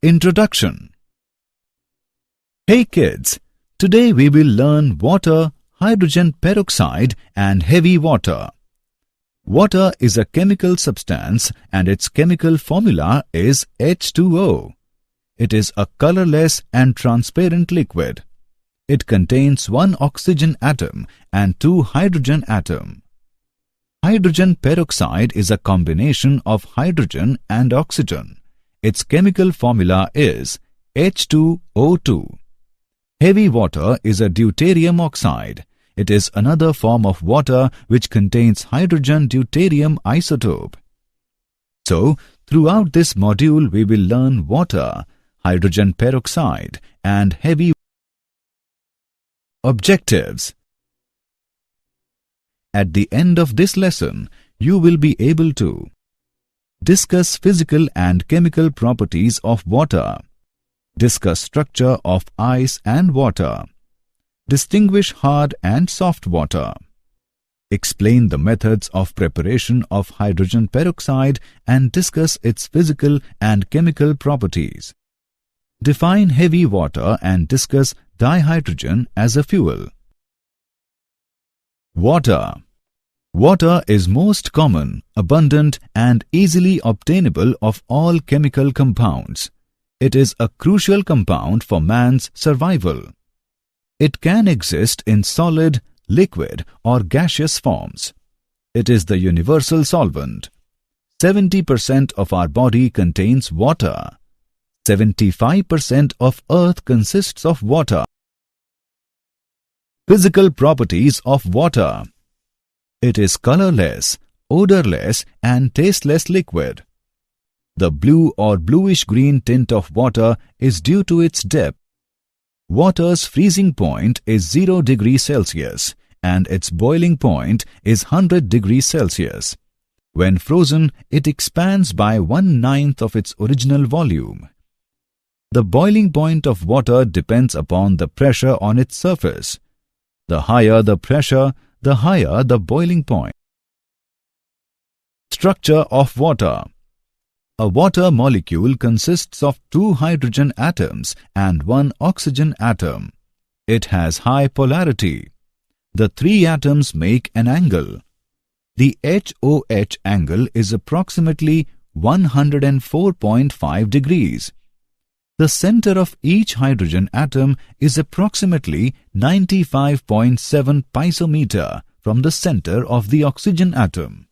Introduction. Hey kids, today we will learn water, hydrogen peroxide and heavy water. Water is a chemical substance and its chemical formula is H2O. It is a colorless and transparent liquid. It contains one oxygen atom and two hydrogen atoms. Hydrogen peroxide is a combination of hydrogen and oxygen. Its chemical formula is H2O2. Heavy water is a deuterium oxide. It is another form of water which contains hydrogen-deuterium isotope. So, throughout this module we will learn water, hydrogen peroxide and heavy. Objectives. At the end of this lesson, you will be able to discuss physical and chemical properties of water, discuss structure of ice and water, distinguish hard and soft water, explain the methods of preparation of hydrogen peroxide and discuss its physical and chemical properties, define heavy water and discuss dihydrogen as a fuel. Water. Water is most common, abundant and easily obtainable of all chemical compounds. It is a crucial compound for man's survival. It can exist in solid, liquid or gaseous forms. It is the universal solvent. 70% of our body contains water. 75% of Earth consists of water. Physical properties of water. It is colorless, odorless and tasteless liquid. The blue or bluish-green tint of water is due to its depth. Water's freezing point is 0 degrees Celsius and its boiling point is 100 degrees Celsius. When frozen, it expands by 1/9 of its original volume. The boiling point of water depends upon the pressure on its surface. The higher the pressure, the higher the boiling point. Structure of water. A water molecule consists of two hydrogen atoms and one oxygen atom. It has high polarity. The three atoms make an angle. The HOH angle is approximately 104.5 degrees. The center of each hydrogen atom is approximately 95.7 picometer from the center of the oxygen atom.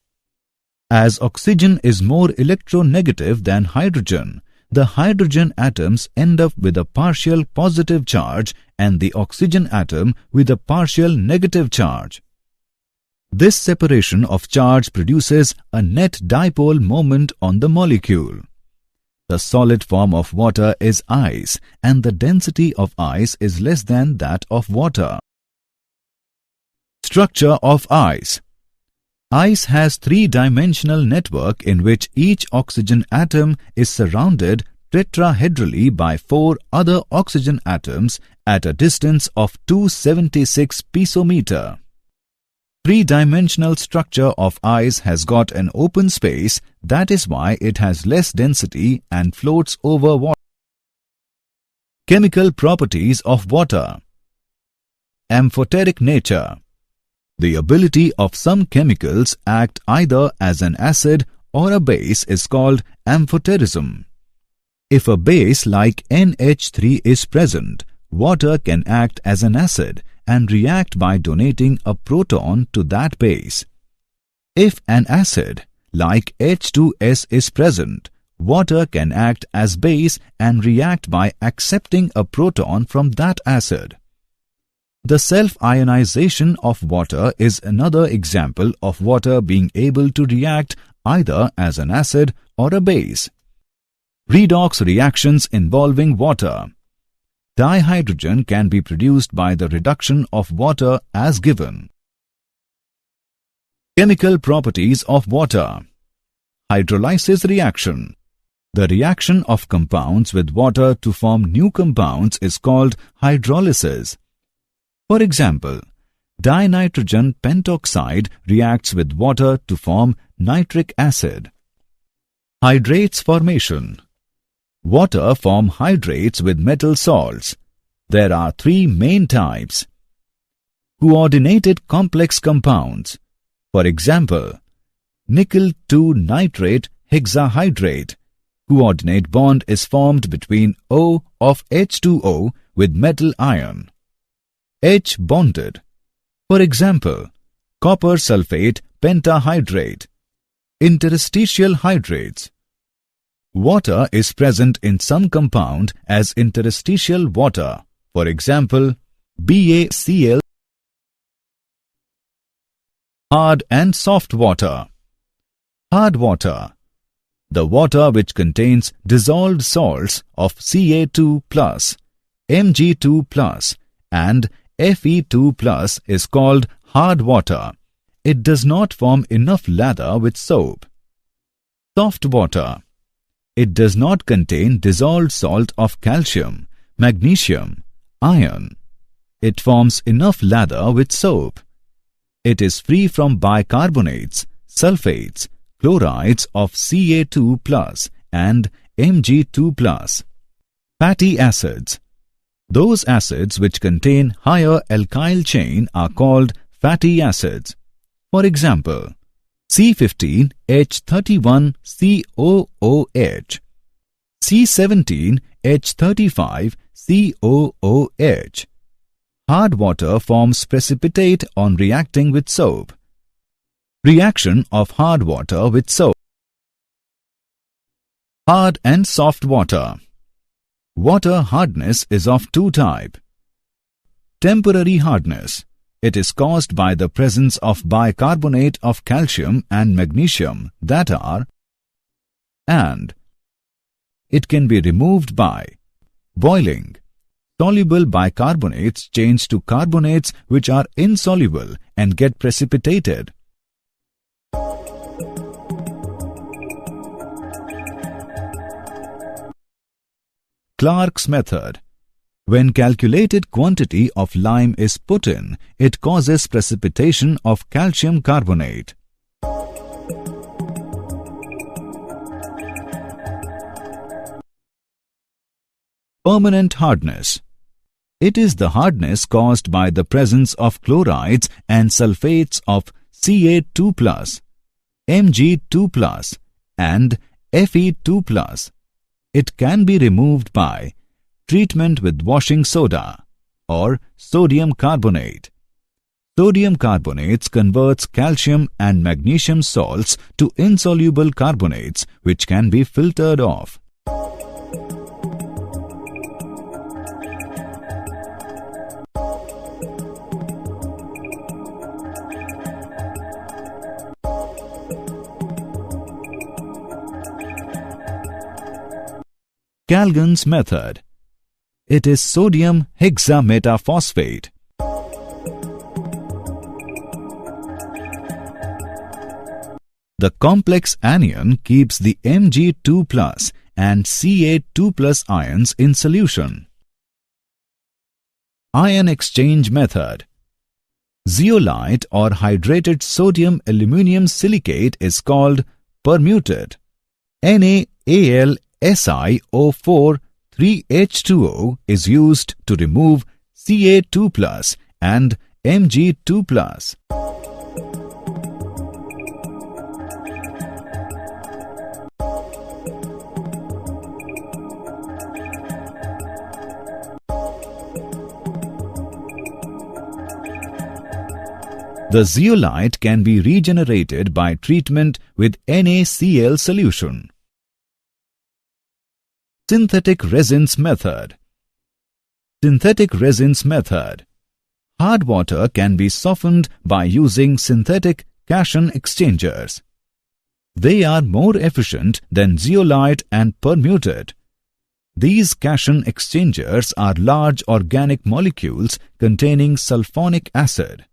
As oxygen is more electronegative than hydrogen, the hydrogen atoms end up with a partial positive charge and the oxygen atom with a partial negative charge. This separation of charge produces a net dipole moment on the molecule. The solid form of water is ice and the density of ice is less than that of water. Structure of ice. Ice has three-dimensional network in which each oxygen atom is surrounded tetrahedrally by four other oxygen atoms at a distance of 276 picometer. Three-dimensional structure of ice has got an open space, that is why it has less density and floats over water. Chemical properties of water. Amphoteric nature. The ability of some chemicals act either as an acid or a base is called amphoterism. If a base like NH3 is present, water can act as an acid and react by donating a proton to that base. If an acid like H2S is present, water can act as base and react by accepting a proton from that acid. The self-ionization of water is another example of water being able to react either as an acid or a base. Redox reactions involving water. Dihydrogen can be produced by the reduction of water as given. Chemical properties of water. Hydrolysis reaction. The reaction of compounds with water to form new compounds is called hydrolysis. For example, dinitrogen pentoxide reacts with water to form nitric acid. Hydrates formation. Water form hydrates with metal salts. There are three main types. Coordinated complex compounds. For example, nickel 2 nitrate hexahydrate. Coordinate bond is formed between O of H2O with metal ion. H bonded. For example, copper sulfate pentahydrate. Interstitial hydrates. Water is present in some compound as interstitial water. For example, BaCl. Hard and soft water. Hard water. The water which contains dissolved salts of Ca2+, Mg2+, and Fe2+ is called hard water. It does not form enough lather with soap. Soft water. It does not contain dissolved salt of calcium, magnesium, iron. It forms enough lather with soap. It is free from bicarbonates, sulfates, chlorides of Ca2+ and Mg2+. Fatty acids. Those acids which contain higher alkyl chain are called fatty acids. For example, C15H31COOH, C17H35COOH. Hard water forms precipitate on reacting with soap. Reaction of hard water with soap. Hard and soft water. Water hardness is of two types. Temporary hardness. It is caused by the presence of bicarbonate of calcium and magnesium that are, and it can be removed by boiling. Soluble bicarbonates change to carbonates which are insoluble and get precipitated. Clark's method. When calculated quantity of lime is put in, it causes precipitation of calcium carbonate. Permanent hardness. It is the hardness caused by the presence of chlorides and sulfates of Ca2+, Mg2+, and Fe2+. It can be removed by treatment with washing soda or sodium carbonate. Sodium carbonates converts calcium and magnesium salts to insoluble carbonates which can be filtered off. Calgon's method. It is sodium hexametaphosphate. The complex anion keeps the Mg2+ and Ca2+ ions in solution. Ion exchange method. Zeolite or hydrated sodium aluminium silicate is called permuted. NaAlSiO4 3H2O is used to remove Ca2+ and Mg2+. The zeolite can be regenerated by treatment with NaCl solution. Synthetic resins method. Synthetic resins method. Hard water can be softened by using synthetic cation exchangers. They are more efficient than zeolite and permuted. These cation exchangers are large organic molecules containing sulfonic acid,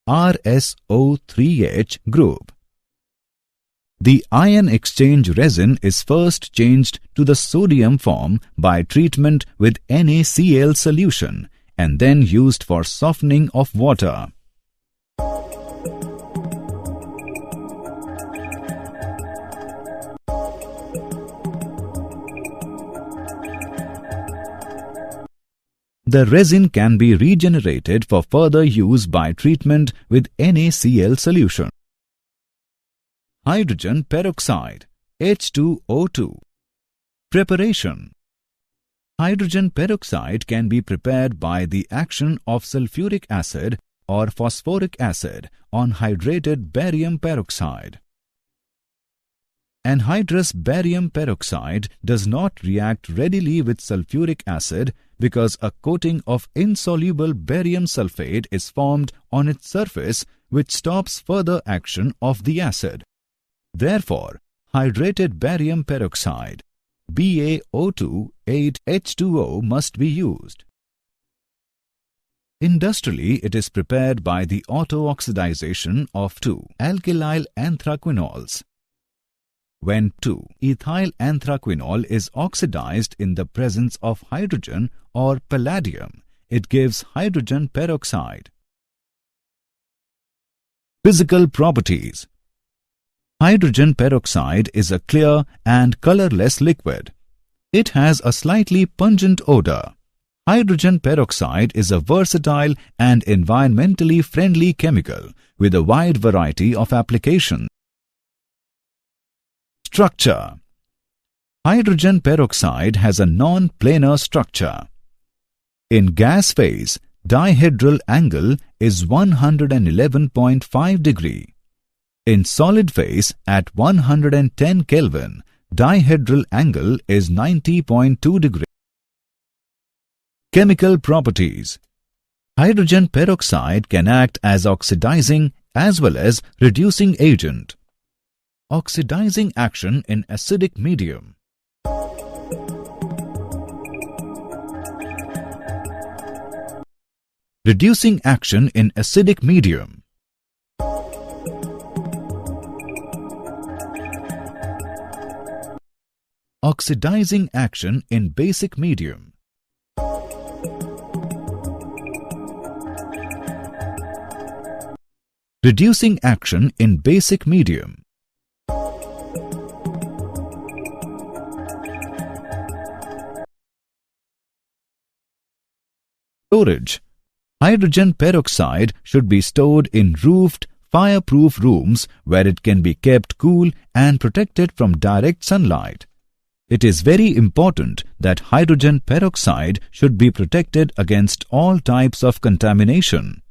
RSO3H group. The ion exchange resin is first changed to the sodium form by treatment with NaCl solution and then used for softening of water. The resin can be regenerated for further use by treatment with NaCl solution. Hydrogen peroxide H2O2. Preparation. Hydrogen peroxide can be prepared by the action of sulfuric acid or phosphoric acid on hydrated barium peroxide. Anhydrous barium peroxide does not react readily with sulfuric acid because a coating of insoluble barium sulfate is formed on its surface which stops further action of the acid. Therefore, hydrated barium peroxide BaO2,8H2O must be used. Industrially, it is prepared by the auto-oxidization of 2-alkylyl anthraquinols. When 2-ethyl anthraquinol is oxidized in the presence of hydrogen or palladium, it gives hydrogen peroxide. Physical properties. Hydrogen peroxide is a clear and colorless liquid. It has a slightly pungent odor. Hydrogen peroxide is a versatile and environmentally friendly chemical with a wide variety of applications. Structure. Hydrogen peroxide has a non-planar structure. In gas phase, dihedral angle is 111.5 degree. In solid phase at 110 Kelvin, dihedral angle is 90.2 degree. Chemical properties. Hydrogen peroxide can act as oxidizing as well as reducing agent. Oxidizing action in acidic medium. Reducing action in acidic medium. Oxidizing action in basic medium. Reducing action in basic medium. Storage. Hydrogen peroxide should be stored in roofed, fireproof rooms where it can be kept cool and protected from direct sunlight. It is very important that hydrogen peroxide should be protected against all types of contamination.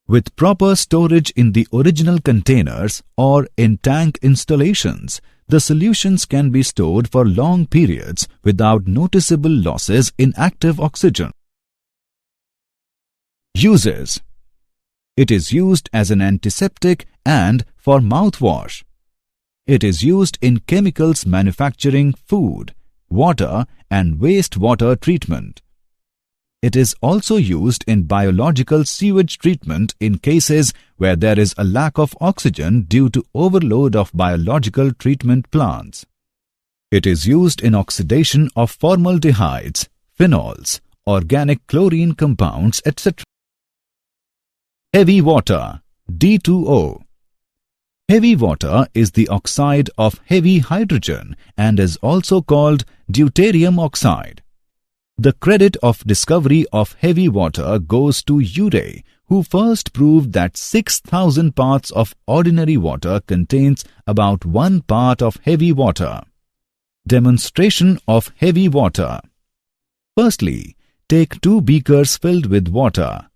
With proper storage in the original containers or in tank installations, the solutions can be stored for long periods without noticeable losses in active oxygen. Uses. It is used as an antiseptic and for mouthwash. It is used in chemicals manufacturing food, water and wastewater treatment. It is also used in biological sewage treatment in cases where there is a lack of oxygen due to overload of biological treatment plants. It is used in oxidation of formaldehydes, phenols, organic chlorine compounds, etc. Heavy water, D2O. Heavy water is the oxide of heavy hydrogen and is also called deuterium oxide. The credit of discovery of heavy water goes to Urey, who first proved that 6,000 parts of ordinary water contains about 1 part of heavy water. Demonstration of heavy water. Firstly, take 2 beakers filled with water.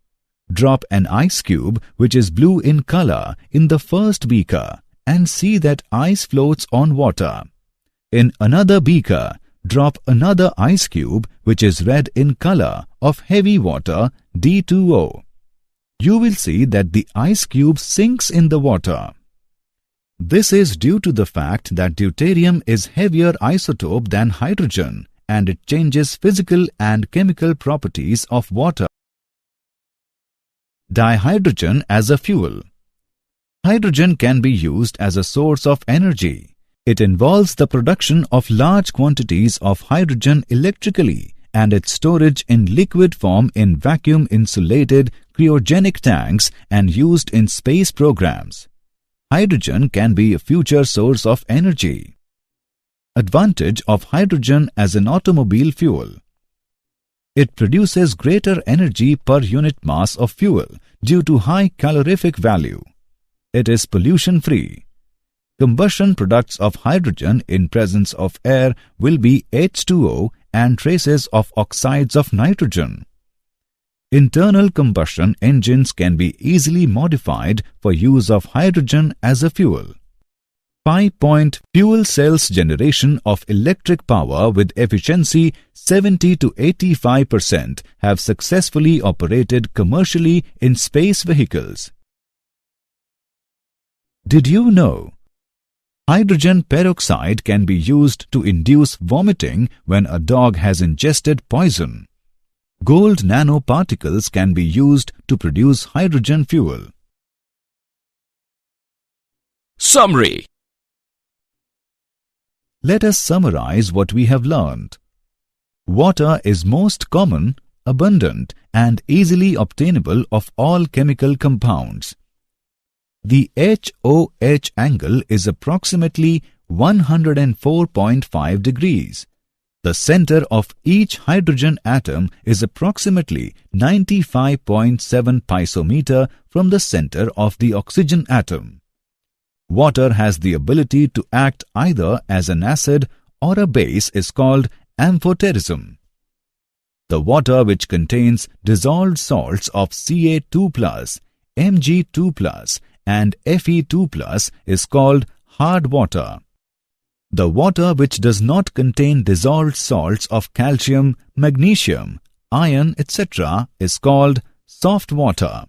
Drop an ice cube which is blue in color in the first beaker and see that ice floats on water. In another beaker, drop another ice cube which is red in color of heavy water D2O. You will see that the ice cube sinks in the water. This is due to the fact that deuterium is heavier isotope than hydrogen and it changes physical and chemical properties of water. Dihydrogen as a fuel. Hydrogen can be used as a source of energy. It involves the production of large quantities of hydrogen electrically and its storage in liquid form in vacuum-insulated cryogenic tanks and used in space programs. Hydrogen can be a future source of energy. Advantage of hydrogen as an automobile fuel. It produces greater energy per unit mass of fuel due to high calorific value. It is pollution-free. Combustion products of hydrogen in presence of air will be H2O and traces of oxides of nitrogen. Internal combustion engines can be easily modified for use of hydrogen as a fuel. 5-point fuel cells generation of electric power with efficiency 70 to 85% have successfully operated commercially in space vehicles. Did you know? Hydrogen peroxide can be used to induce vomiting when a dog has ingested poison. Gold nanoparticles can be used to produce hydrogen fuel. Summary. Let us summarize what we have learned. Water is most common, abundant, and easily obtainable of all chemical compounds. The HOH angle is approximately 104.5 degrees. The center of each hydrogen atom is approximately 95.7 picometer from the center of the oxygen atom. Water has the ability to act either as an acid or a base is called amphoterism. The water which contains dissolved salts of Ca2+, Mg2+, and Fe2+ is called hard water. The water which does not contain dissolved salts of calcium, magnesium, iron, etc. is called soft water.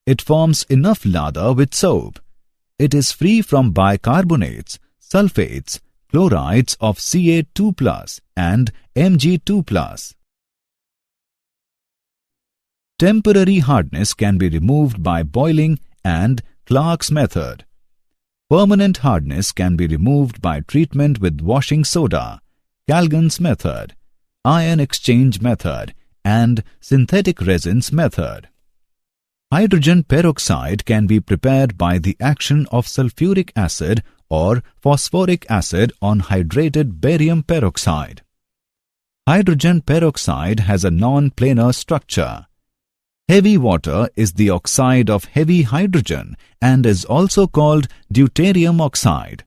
It forms enough lather with soap. It is free from bicarbonates, sulfates, chlorides of Ca2+ and Mg2+. Temporary hardness can be removed by boiling and Clark's method. Permanent hardness can be removed by treatment with washing soda, Calgon's method, ion exchange method, and synthetic resins method. Hydrogen peroxide can be prepared by the action of sulfuric acid or phosphoric acid on hydrated barium peroxide. Hydrogen peroxide has a non-planar structure. Heavy water is the oxide of heavy hydrogen and is also called deuterium oxide.